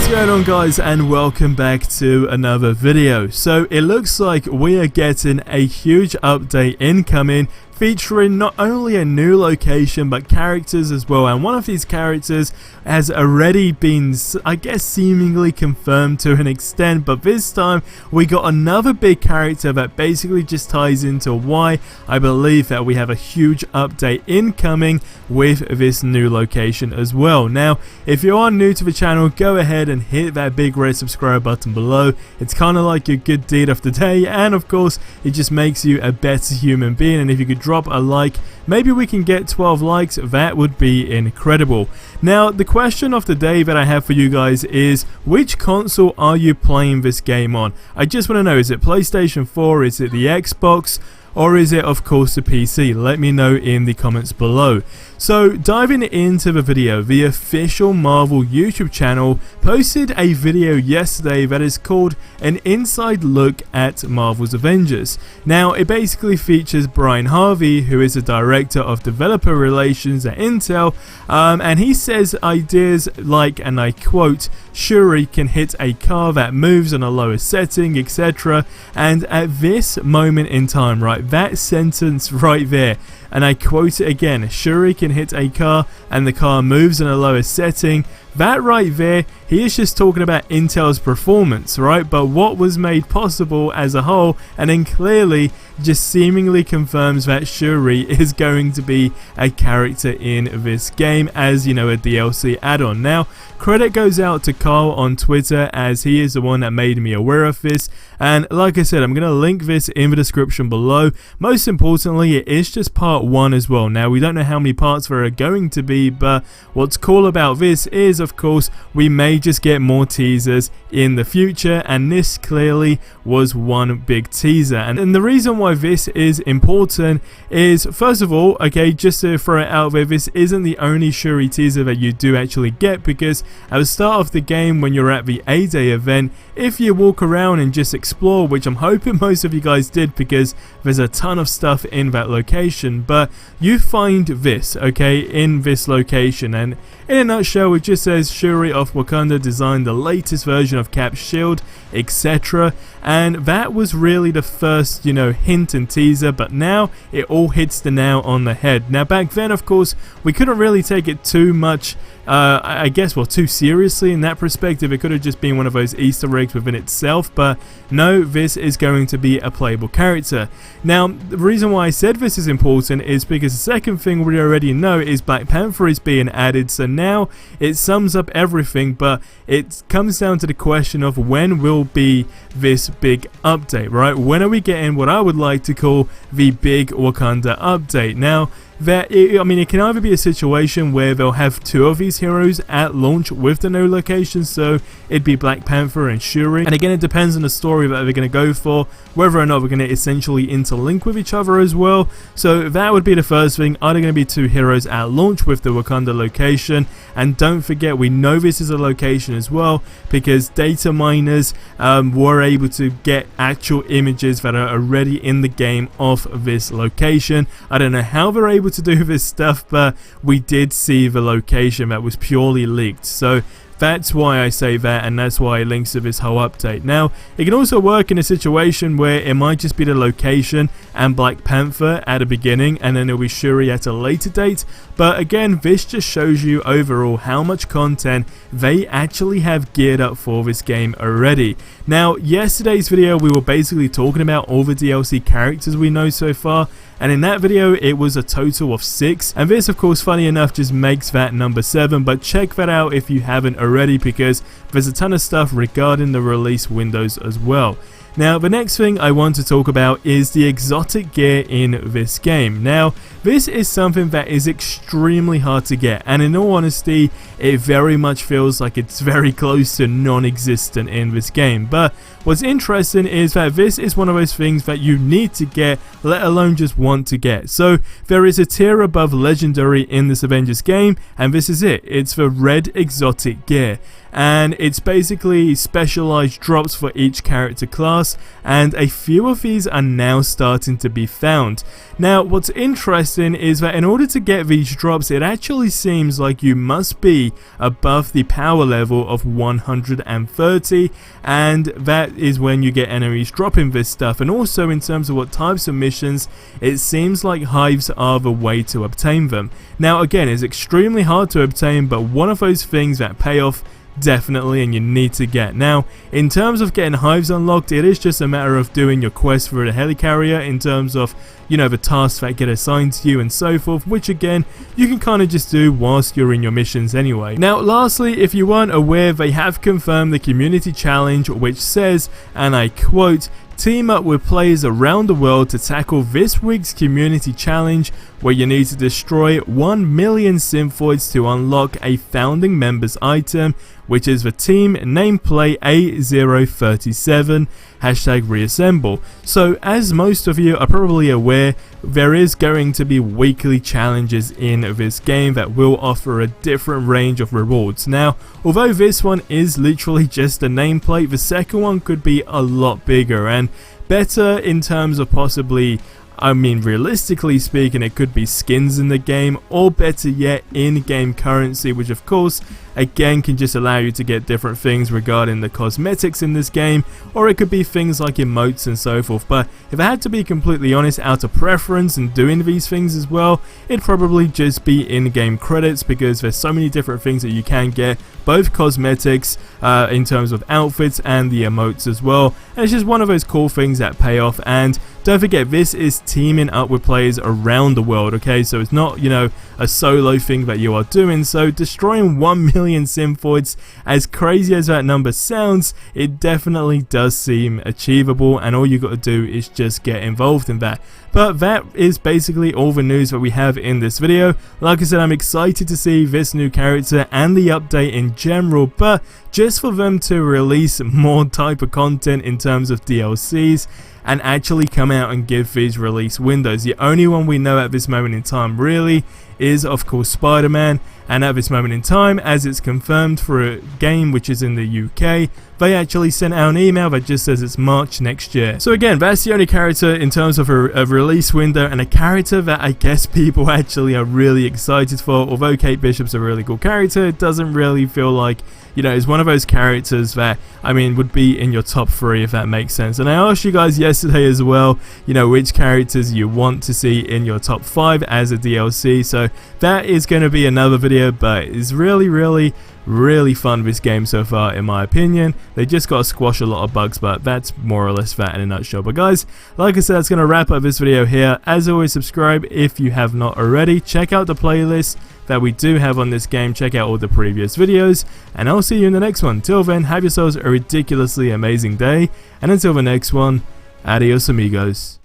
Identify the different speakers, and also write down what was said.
Speaker 1: going on, guys, and welcome back to another video. So it looks like we are getting a huge update incoming, featuring not only a new location but characters as well, and one of these characters has already been, I guess, seemingly confirmed to an extent, but this time we got another big character that basically just ties into why I believe that we have a huge update incoming with this new location as well. Now, if you are new to the channel, go ahead and hit that big red subscribe button below. It's kind of like your good deed of the day, and of course it just makes you a better human being. And if you could drop a like, maybe we can get 12 likes, that would be incredible. Now, the question of the day that I have for you guys is, which console are you playing this game on? I just want to know, is it PlayStation 4, is it the Xbox, or is it of course the PC? Let me know in the comments below. So diving into the video, the official Marvel YouTube channel posted a video yesterday that is called an inside look at Marvel's Avengers. Now it basically features Brian Harvey, who is the director of developer relations at Intel, and he says ideas like, and I quote, "Shuri can hit a car that moves on a lower setting, etc." And at this moment in time, right, that sentence right there, and I quote it again, "Shuri can hit a car and the car moves in a lower setting." That right there, he is just talking about Intel's performance, right? But what was made possible as a whole, and then clearly just seemingly confirms that Shuri is going to be a character in this game, as, you know, a DLC add-on. Now, credit goes out to Carl on Twitter, as he is the one that made me aware of this. And like I said, I'm going to link this in the description below. Most importantly, it is just part 1 as well. Now, we don't know how many parts there are going to be, but what's cool about this is, of course, we may just get more teasers in the future, and this clearly was one big teaser. And the reason why this is important is, first of all, okay, just to throw it out there, this isn't the only Shuri teaser that you do actually get, because at the start of the game, when you're at the A-Day event, if you walk around and just explore, which I'm hoping most of you guys did because there's a ton of stuff in that location, but you find this, okay, in this location, and in a nutshell, it just says Shuri of Wakanda designed the latest version of Cap's shield, etc. And that was really the first, you know, hint and teaser, but now it all hits the nail on the head. Now, back then, of course, we couldn't really take it too much, I guess, well, too seriously in that perspective. It could have just been one of those Easter eggs within itself, but no, this is going to be a playable character. Now, the reason why I said this is important is because the second thing we already know is Black Panther is being added, so now it sums up everything, but it comes down to the question of when will be this big update, right? When are we getting what I would like to call the big Wakanda update? Now, it can either be a situation where they'll have 2 of these heroes at launch with the new location, so it'd be Black Panther and Shuri, and again, it depends on the story that they're going to go for, whether or not we're going to essentially interlink with each other as well. So that would be the first thing. Are there going to be 2 heroes at launch with the Wakanda location? And don't forget, we know this is a location as well because data miners were able to get actual images that are already in the game of this location. I don't know how they're able to do this stuff, but we did see the location that was purely leaked. So that's why I say that, and that's why it links to this whole update. Now, it can also work in a situation where it might just be the location and Black Panther at the beginning, and then it'll be Shuri at a later date. But again, this just shows you overall how much content they actually have geared up for this game already. Now, yesterday's video, we were basically talking about all the DLC characters we know so far, and in that video it was a total of 6, and this, of course, funny enough, just makes that number 7, but check that out if you haven't already, because there's a ton of stuff regarding the release windows as well. Now, the next thing I want to talk about is the exotic gear in this game. Now, this is something that is extremely hard to get, and in all honesty, it very much feels like it's very close to non-existent in this game. But what's interesting is that this is one of those things that you need to get, let alone just want to get. So there is a tier above legendary in this Avengers game, and this is it. It's the red exotic gear. and it's basically specialized drops for each character class, and a few of these are now starting to be found. Now, what's interesting is that in order to get these drops, it actually seems like you must be above the power level of 130, and that is when you get enemies dropping this stuff. And also in terms of what types of missions, it seems like hives are the way to obtain them. Now again, it's extremely hard to obtain, but one of those things that pay off definitely, and you need to get. Now, in terms of getting hives unlocked, it is just a matter of doing your quest for the helicarrier in terms of, you know, the tasks that get assigned to you and so forth, which again, you can kind of just do whilst you're in your missions anyway. Now, lastly, if you weren't aware, they have confirmed the community challenge, which says, and I quote, "Team up with players around the world to tackle this week's community challenge, where you need to destroy 1 million synthoids to unlock a founding members item, which is the team nameplate A037, #reassemble. So, as most of you are probably aware, there is going to be weekly challenges in this game that will offer a different range of rewards. Now, although this one is literally just a nameplate, the second one could be a lot bigger and better in terms of possibly, I mean, realistically speaking, it could be skins in the game, or better yet, in-game currency, which of course, again, can just allow you to get different things regarding the cosmetics in this game, or it could be things like emotes and so forth. But if I had to be completely honest, out of preference and doing these things as well, it'd probably just be in-game credits, because there's so many different things that you can get, both cosmetics in terms of outfits and the emotes as well, and it's just one of those cool things that pay off. And don't forget, this is teaming up with players around the world, okay? So it's not, you know, a solo thing that you are doing. So destroying 1 million synthoids, as crazy as that number sounds, it definitely does seem achievable, and all you got to do is just get involved in that. But that is basically all the news that we have in this video. Like I said, I'm excited to see this new character and the update in general, but just for them to release more type of content in terms of DLCs and actually come out and give these release windows. The only one we know at this moment in time really is of course Spider-Man, and at this moment in time, as it's confirmed for a game which is in the UK, they actually sent out an email that just says it's March next year. So again, that's the only character in terms of a release window, and a character that I guess people actually are really excited for. Although Kate Bishop's a really cool character, it doesn't really feel like, you know, it's one of those characters that, I mean, would be in your top 3, if that makes sense. And I asked you guys yesterday as well, you know, which characters you want to see in your top 5 as a DLC. So that is going to be another video, but it's really fun, this game so far, in my opinion. They just got to squash a lot of bugs, but that's more or less that in a nutshell. But guys, like I said, that's going to wrap up this video here. As always, subscribe if you have not already. Check out the playlist that we do have on this game. Check out all the previous videos, and I'll see you in the next one. Till then, have yourselves a ridiculously amazing day, and until the next one, adios amigos.